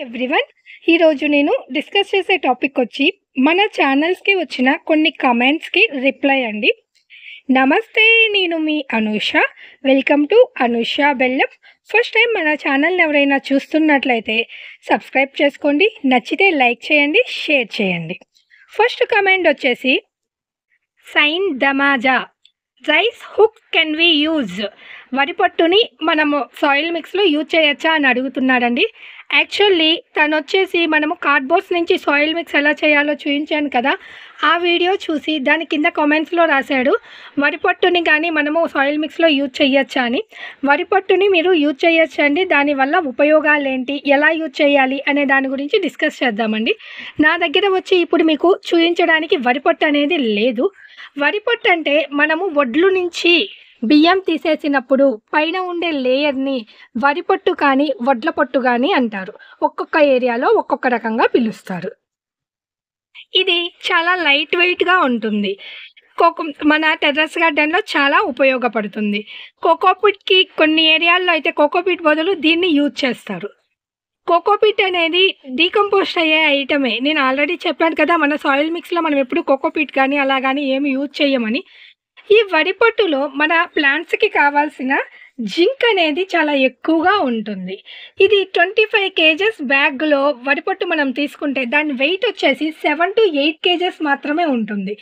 Everyone, ఈరోజు నేను discuss చేసే టాపిక్ వచ్చి మన ఛానల్స్కి వచ్చిన కొన్ని కమెంట్స్కి రిప్లై అండి. నమస్తే, నేను మీ అనూష. వెల్కమ్ టు అనూష బెల్లం. ఫస్ట్ టైం మన ఛానల్ని ఎవరైనా చూస్తున్నట్లయితే సబ్స్క్రైబ్ చేసుకోండి, నచ్చితే లైక్ చేయండి, షేర్ చేయండి. ఫస్ట్ కమెంట్ వచ్చేసి సైన్ దమాజా rice husk can we use, వరి పొట్టుని మనము సాయిల్ మిక్స్లో యూజ్ చేయొచ్చా అని అడుగుతున్నాడండి. యాక్చువల్లీ తను వచ్చేసి మనము కార్డ్బోర్డ్స్ నుంచి సాయిల్ మిక్స్ ఎలా చేయాలో చూపించాను కదా, ఆ వీడియో చూసి దాని కింద కామెంట్స్లో రాశాడు వరి పొట్టుని కానీ మనము సాయిల్ మిక్స్లో యూజ్ చేయొచ్చా అని. వరి పొట్టుని మీరు యూజ్ చేయొచ్చండి, దానివల్ల ఉపయోగాలు ఏంటి, ఎలా యూజ్ చేయాలి అనే దాని గురించి డిస్కస్ చేద్దామండి. నా దగ్గర వచ్చి ఇప్పుడు మీకు చూపించడానికి వరి పొట్టు అనేది లేదు. వరి పొట్టు అంటే మనము వడ్లు నుంచి బియ్యం తీసేసినప్పుడు పైన ఉండే లేయర్ని వరి పొట్టు కానీ వడ్ల పొట్టు కానీ అంటారు. ఒక్కొక్క ఏరియాలో ఒక్కొక్క రకంగా పిలుస్తారు. ఇది చాలా లైట్ వెయిట్గా ఉంటుంది. మన టెర్రస్ గార్డెన్లో చాలా ఉపయోగపడుతుంది. కోకోపీట్కి కొన్ని ఏరియాల్లో అయితే కోకోపీట్ బదులు దీన్ని యూజ్ చేస్తారు. కోకోపీట్ అనేది డీకంపోస్ట్ అయ్యే ఐటమే. నేను ఆల్రెడీ చెప్పాను కదా, మన సాయిల్ మిక్స్లో మనం ఎప్పుడు కోకోపీట్ కానీ అలా కానీ ఏమి యూజ్ చేయమని. ఈ వరి పొట్టులో మన ప్లాంట్స్కి కావాల్సిన జింక్ అనేది చాలా ఎక్కువగా ఉంటుంది. ఇది 25 kgs బ్యాగ్లో వరి పొట్టు మనం తీసుకుంటే దాని వెయిట్ వచ్చేసి 7 to 8 kgs మాత్రమే ఉంటుంది.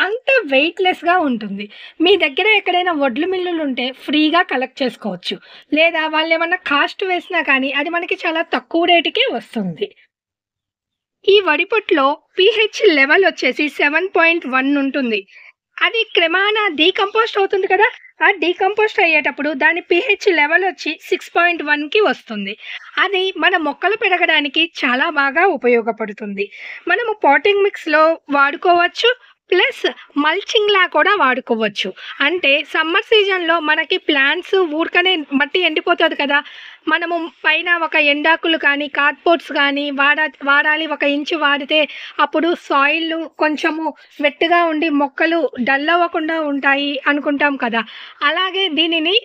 అంత వెయిట్లెస్గా ఉంటుంది. మీ దగ్గర ఎక్కడైనా వడ్లు మిల్లులు ఉంటే ఫ్రీగా కలెక్ట్ చేసుకోవచ్చు, లేదా వాళ్ళు ఏమన్నా కాస్ట్ వేసినా కానీ అది మనకి చాలా తక్కువ రేటుకే వస్తుంది. ఈ వరి పొట్టులో pH లెవెల్ వచ్చేసి 7.1 ఉంటుంది. అది క్రమానా డీకంపోస్ట్ అవుతుంది కదా, ఆ డీకంపోస్ట్ అయ్యేటప్పుడు దాని pH లెవెల్ వచ్చి 6.1కి వస్తుంది. అది మన మొక్కలు పెరగడానికి చాలా బాగా ఉపయోగపడుతుంది. మనము పాటింగ్ మిక్స్లో వాడుకోవచ్చు, ప్లస్ మల్చింగ్లా కూడా వాడుకోవచ్చు. అంటే సమ్మర్ సీజన్లో మనకి ప్లాంట్స్ ఊరికనే మట్టి ఎండిపోతుంది కదా, మనము పైన ఒక ఎండాకులు కానీ కార్డ్బోర్డ్స్ కానీ వాడాలి. 1 ఇంచు వాడితే అప్పుడు సాయిల్ కొంచెము వెట్టుగా ఉండి మొక్కలు డల్ అవ్వకుండా ఉంటాయి అనుకుంటాం కదా. అలాగే దీనిని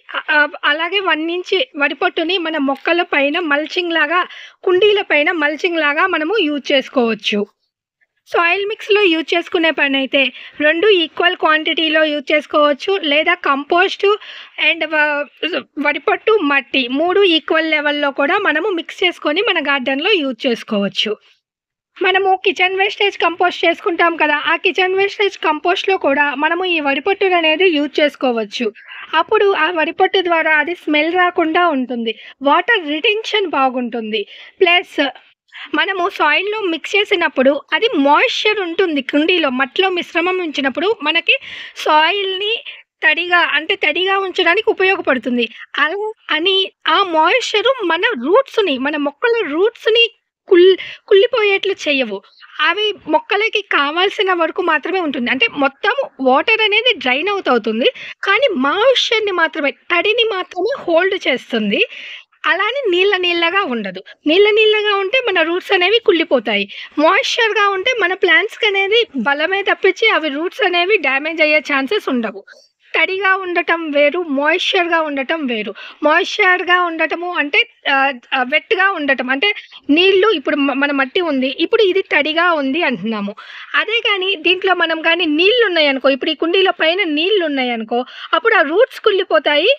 అలాగే 1 ఇంచ్ వరి పొట్టుని మన మొక్కల పైన మల్చింగ్ లాగా, కుండీల పైన మల్చింగ్ లాగా మనము యూజ్ చేసుకోవచ్చు. సాయిల్ మిక్స్లో యూజ్ చేసుకునే పని అయితే 2 ఈక్వల్ క్వాంటిటీలో యూజ్ చేసుకోవచ్చు, లేదా కంపోస్ట్ అండ్ వరిపొట్టు మట్టి 3 ఈక్వల్ లెవెల్లో కూడా మనము మిక్స్ చేసుకొని మన గార్డెన్లో యూజ్ చేసుకోవచ్చు. మనము కిచెన్ వేస్టేజ్ కంపోస్ట్ చేసుకుంటాం కదా, ఆ కిచెన్ వేస్టేజ్ కంపోస్ట్లో కూడా మనము ఈ వరిపొట్టు అనేది యూజ్ చేసుకోవచ్చు. అప్పుడు ఆ వరిపొట్టు ద్వారా అది స్మెల్ రాకుండా ఉంటుంది, వాటర్ రిటెన్షన్ బాగుంటుంది. ప్లస్ మనము సాయిల్లో మిక్స్ చేసినప్పుడు అది మాయిశ్చర్ ఉంటుంది. కుండీలో మట్టిలో మిశ్రమం ఉంచినప్పుడు మనకి సాయిల్ని తడిగా ఉంచడానికి ఉపయోగపడుతుంది. అలా అని ఆ మాయిశ్చరు మన మొక్కల రూట్స్ని కుళ్ళిపోయేట్లు చేయవు. అవి మొక్కలకి కావాల్సిన వరకు మాత్రమే ఉంటుంది. అంటే మొత్తం వాటర్ అనేది డ్రైన్ అవుతుంది, కానీ మాయిశ్చర్ని మాత్రమే, తడిని మాత్రమే హోల్డ్ చేస్తుంది. అలానే నీళ్ళగా ఉండదు. నీళ్ళగా ఉంటే మన రూట్స్ అనేవి కుళ్ళిపోతాయి. మాయిశ్చర్గా ఉంటే మన ప్లాంట్స్కి అనేది బలమే తప్పించి అవి రూట్స్ అనేవి డ్యామేజ్ అయ్యే ఛాన్సెస్ ఉండవు. తడిగా ఉండటం వేరు, మాయిశ్చర్గా ఉండటం వేరు. మాయిశ్చర్గా ఉండటము అంటే వెట్గా ఉండటం, అంటే నీళ్ళు ఇప్పుడు మన మట్టి ఉంది, ఇప్పుడు ఇది తడిగా ఉంది అంటున్నాము. అదే కానీ దీంట్లో మనం కానీ నీళ్ళు ఉన్నాయనుకో, ఇప్పుడు ఈ కుండీల పైన నీళ్ళు ఉన్నాయనుకో, అప్పుడు ఆ రూట్స్ కుళ్ళిపోతాయి,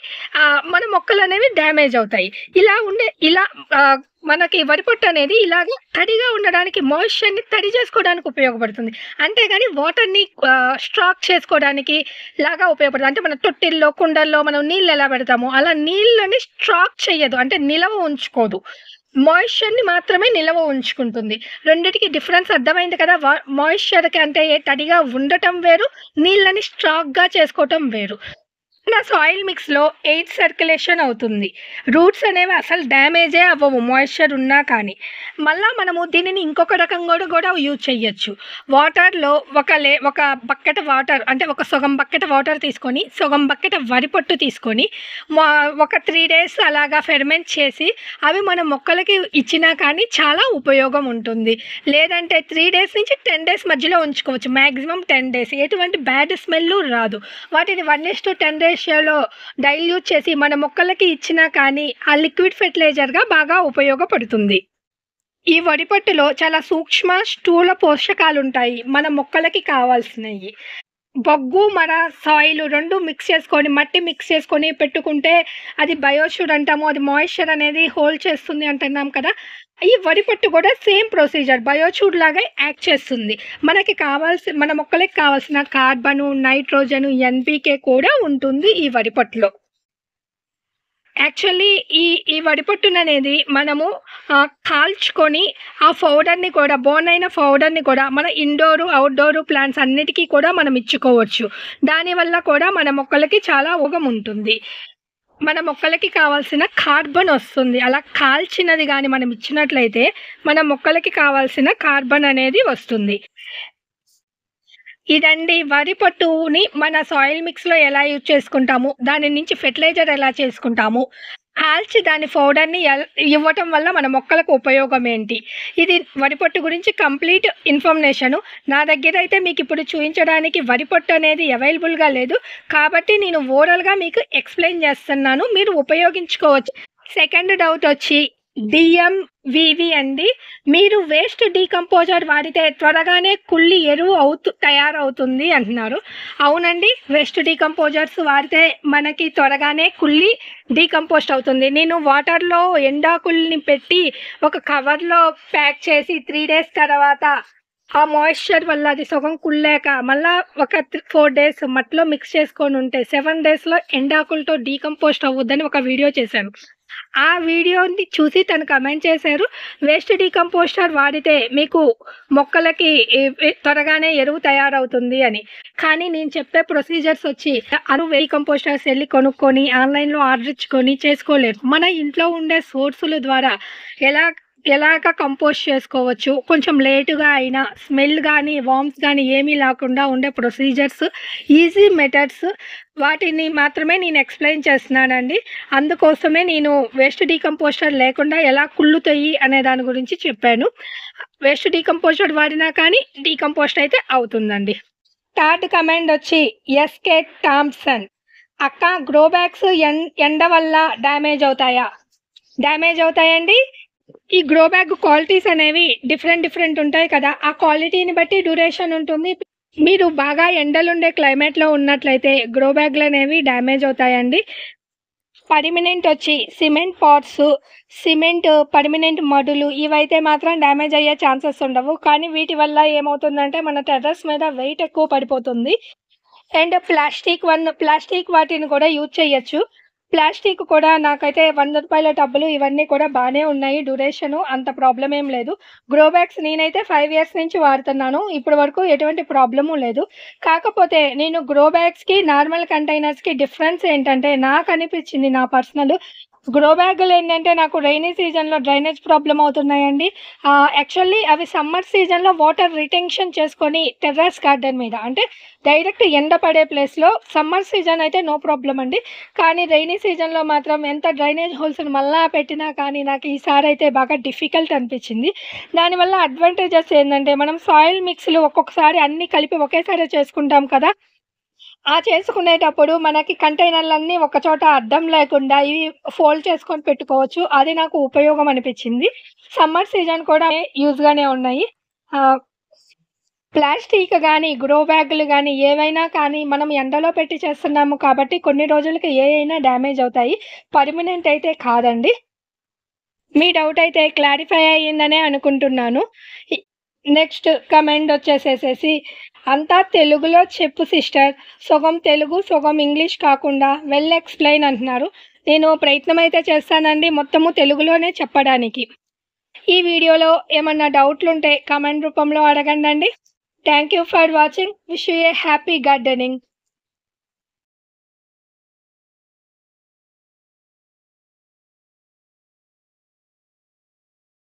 మన మొక్కలు అనేవి డ్యామేజ్ అవుతాయి. ఇలా మనకి వరిపొట్టు అనేది ఇలాగే తడిగా ఉండడానికి, మాయిశ్చర్ని తడి చేసుకోవడానికి ఉపయోగపడుతుంది. అంతేగాని వాటర్ని స్టాక్ చేసుకోవడానికి లాగా ఉపయోగపడుతుంది. అంటే మన తొట్టిల్లో, కుండల్లో మనం నీళ్ళు ఎలా పెడతామో అలా నీళ్ళని స్టాక్ చేయదు, అంటే నిలవ ఉంచుకోదు. మాయిశ్చర్ని మాత్రమే నిలవ ఉంచుకుంటుంది. రెండిటికి డిఫరెన్స్ అర్థమైంది కదా. మాయిశ్చర్కి అంటే తడిగా ఉండటం వేరు, నీళ్ళని స్టాక్గా చేసుకోవటం వేరు. నా సాయిల్ మిక్స్లో ఎయిర్ సర్క్యులేషన్ అవుతుంది. రూట్స్ అనేవి అసలు డ్యామేజే అవ్వవు మాయిశ్చర్ ఉన్నా కానీ. మళ్ళీ మనము దీనిని ఇంకొక రకంగా కూడా యూజ్ చేయొచ్చు. వాటర్లో ఒక బకెట్ వాటర్, అంటే ఒక సగం బకెట్ వాటర్ తీసుకొని సగం బకెట్ వరిపొట్టు తీసుకొని ఒక 3 days అలాగా ఫెర్మెంట్ చేసి అవి మన మొక్కలకి ఇచ్చినా కానీ చాలా ఉపయోగం ఉంటుంది. లేదంటే 3 days నుంచి 10 days మధ్యలో ఉంచుకోవచ్చు, మ్యాక్సిమం 10 days. ఎటువంటి బ్యాడ్ స్మెల్ రాదు. వాటిని 1:10 రేషియోలో డైల్యూట్ చేసి మన మొక్కలకి ఇచ్చినా కానీ ఆ లిక్విడ్ ఫెర్టిలైజర్గా బాగా ఉపయోగపడుతుంది. ఈ వడిపట్టులో చాలా సూక్ష్మ, స్థూల పోషకాలుంటాయి. మన మొక్కలకి కావాల్సినయి. బొగ్గు, మన సాయిలు 2 మిక్స్ చేసుకొని, మట్టి మిక్స్ చేసుకొని పెట్టుకుంటే అది బయోష్యూర్ అంటాము. అది మాయిశ్చర్ అనేది హోల్డ్ చేస్తుంది అంటున్నాం కదా! ఈ వడిపట్టు కూడా సేమ్ ప్రొసీజర్ బయోష్యూర్ లాగే యాక్ట్ చేస్తుంది. మన మొక్కలకి కావాల్సిన కార్బను, నైట్రోజను, ఎన్‌పీకే కూడా ఉంటుంది ఈ వడిపట్టులో. యాక్చువల్లీ ఈ వడిపట్టుననేది మనము కాల్చుకొని ఆ పౌడర్‌ని కూడా బర్న్ అయిన పౌడర్‌ని కూడా మన ఇండోరు, ఔట్‌డోరు ప్లాంట్స్ అన్నిటికి కూడా మనం ఇచ్చుకోవచ్చు. దానివల్ల కూడా మన మొక్కలకి చాలా ఉపయోగం ఉంటుంది. మన మొక్కలకి కావాల్సిన కార్బన్ వస్తుంది. అలా కాల్చినది గాని మనం ఇచ్చినట్లయితే మన మొక్కలకి కావాల్సిన కార్బన్ అనేది వస్తుంది. ఇదండి వరి పొట్టుని మన సాయిల్ మిక్స్‌లో ఎలా యూజ్ చేసుకుంటాము, దాని నుంచి ఫెర్టిలైజర్ ఎలా చేసుకుంటాము, కాల్చి దాని పౌడర్‌ని ఇవ్వటం వల్ల మన మొక్కలకు ఉపయోగం ఏంటి? ఇది వరి పొట్టు గురించి కంప్లీట్ ఇన్ఫర్మేషను. నా దగ్గరైతే మీకిప్పుడు చూయించడానికి వరి పొట్టు అనేది అవైలబుల్‌గా లేదు. కాబట్టి నేను ఓరల్‌గా మీకు ఎక్స్‌ప్లెయిన్ చేస్తున్నాను. మీరు ఉపయోగించుకోవచ్చు. సెకండ్ డౌట్ వచ్చి డీఎంవివి అండి. మీరు వేస్ట్ డీకంపోజర్ వాడితే త్వరగానే కుళ్ళి ఎరువు తయారవుతుంది అంటున్నారు. అవునండి. వేస్ట్ డీకంపోజర్స్ వాడితే మనకి త్వరగానే కుళ్ళి డీకంపోస్ట్ అవుతుంది. నేను వాటర్‌లో ఎండాకుల్ని పెట్టి ఒక కవర్‌లో ప్యాక్ చేసి 3 డేస్ తర్వాత ఆ మాయిశ్చర్ వల్ల అది సగం కుళ్ళాక మళ్ళా ఒక 4 డేస్ మట్టిలో మిక్స్ చేసుకొని ఉంటే 7 డేస్‌లో ఎండాకులతో డీకంపోస్ట్ అవ్వుద్దని ఒక వీడియో చేశాను. ఆ వీడియోని చూసి తను కమెంట్ చేశారు. వేస్ట్ డీకంపోస్టర్ వాడితే మీకు మొక్కలకి త్వరగానే ఎరువు తయారవుతుంది అని. కానీ నేను చెప్పే ప్రొసీజర్స్ వచ్చి డీకంపోస్టర్స్ ఎళ్లి కొనుక్కొని ఆన్‌లైన్‌లో ఆర్డర్ ఇచ్చుకొని చేసుకోలేరు. మన ఇంట్లో ఉండే సోర్సుల ద్వారా ఎలాగ కంపోస్ట్ చేసుకోవచ్చు. కొంచెం లేటుగా అయినా స్మెల్ గానీ, వార్మ్స్ గానీ ఏమీ లేకుండా ఉండే ప్రొసీజర్స్, ఈజీ మెథడ్స్ వాటిని మాత్రమే నేను ఎక్స్‌ప్లెయిన్ చేస్తున్నానండి. అందుకోసమే నేను వేస్ట్ డీకంపోస్టర్ లేకుండా ఎలా కుళ్ళుతాయి అనే దాని గురించి చెప్పాను. వేస్ట్ డీకంపోస్టర్ వాడినా కానీ డీకంపోస్ట్ అయితే అవుతుందండి. థర్డ్ కమెంట్ వచ్చి ఎస్‌కే థామ్సన్. అక్క గ్రో బ్యాగ్స్ ఎండ వల్ల డ్యామేజ్ అవుతాయా? డ్యామేజ్ అవుతాయండి. ఈ గ్రో బ్యాగ్ క్వాలిటీస్ అనేవి డిఫరెంట్ ఉంటాయి కదా! ఆ క్వాలిటీని బట్టి డ్యూరేషన్ ఉంటుంది. మీరు బాగా ఎండలుండే క్లైమేట్‌లో ఉన్నట్లయితే గ్రో బ్యాగ్‌లనేవి డ్యామేజ్ అవుతాయండి. పర్మినెంట్ వచ్చి సిమెంట్ పాట్స్, పర్మినెంట్ మడులు ఇవైతే మాత్రం డ్యామేజ్ అయ్యే ఛాన్సెస్ ఉండవు. కానీ వీటి వల్ల ఏమవుతుందంటే మన టెర్రస్ మీద వెయిట్ ఎక్కువ పడిపోతుంది. అండ్ ప్లాస్టిక్ వాటిని కూడా యూజ్ చేయొచ్చు. ప్లాస్టిక్ కూడా నాకైతే రూ. 100 టబ్బులు ఇవన్నీ కూడా బానే ఉన్నాయి. డ్యూరేషను అంత ప్రాబ్లమ్ ఏం లేదు. గ్రో బ్యాగ్స్ నేనైతే 5 ఇయర్స్ నుంచి వాడుతున్నాను. ఇప్పటి వరకు ఎటువంటి ప్రాబ్లము లేదు. కాకపోతే నేను గ్రో బ్యాగ్స్‌కి, నార్మల్ కంటైనర్స్‌కి డిఫరెన్స్ ఏంటంటే నాకనిపించింది నా పర్సనల్ గ్రో బ్యాగులు ఏంటంటే నాకు రైనీ సీజన్‌లో డ్రైనేజ్ ప్రాబ్లమ్ అవుతున్నాయండి. యాక్చువల్లీ అవి సమ్మర్ సీజన్‌లో వాటర్ రిటెన్షన్ చేసుకొని టెర్రస్ గార్డెన్ మీద అంటే డైరెక్ట్ ఎండ పడే ప్లేస్‌లో సమ్మర్ సీజన్ అయితే నో ప్రాబ్లమ్ అండి. కానీ రైనీ సీజన్‌లో మాత్రం ఎంత డ్రైనేజ్ హోల్స్‌ని మళ్ళా పెట్టినా కానీ నాకు ఈసారి అయితే బాగా డిఫికల్ట్ అనిపించింది. దానివల్ల అడ్వాంటేజెస్ ఏందంటే మనం సాయిల్ మిక్స్‌లు ఒక్కొక్కసారి అన్నీ కలిపి ఒకేసారి చేసుకుంటాం కదా! చేసుకునేటప్పుడు మనకి కంటైనర్‌లన్నీ ఒకచోట అడ్డం లేకుండా ఇవి ఫోల్డ్ చేసుకొని పెట్టుకోవచ్చు. అది నాకు ఉపయోగం అనిపించింది. సమ్మర్ సీజన్ కూడా యూజ్‌గానే ఉన్నాయి. ఆహ్, ప్లాస్టిక్ గానీ, గ్రో బ్యాగులు గానీ, ఏవైనా కానీ మనం ఎండలో పెట్టి చేస్తున్నాము కాబట్టి కొన్ని రోజులకి ఏయైనా డ్యామేజ్ అవుతాయి. పర్మనెంట్ అయితే కాదండి. మీ డౌట్ అయితే క్లారిఫై అయ్యిందనే అనుకుంటున్నాను. ఇ నెక్స్ట్ కమెంట్ వచ్చేసేసేసి అంతా తెలుగులో చెప్పు సిస్టర్. సగం తెలుగు, సగం ఇంగ్లీష్ కాకుండా వెల్ ఎక్స్‌ప్లెయిన్ అంటున్నారు. నేను ప్రయత్నం అయితే చేస్తానండి మొత్తము తెలుగులోనే చెప్పడానికి. ఈ వీడియోలో ఏమన్నా డౌట్లుంటే కామెంట్ రూపంలో అడగండండి. Thank you for watching. Wish you a happy gardening.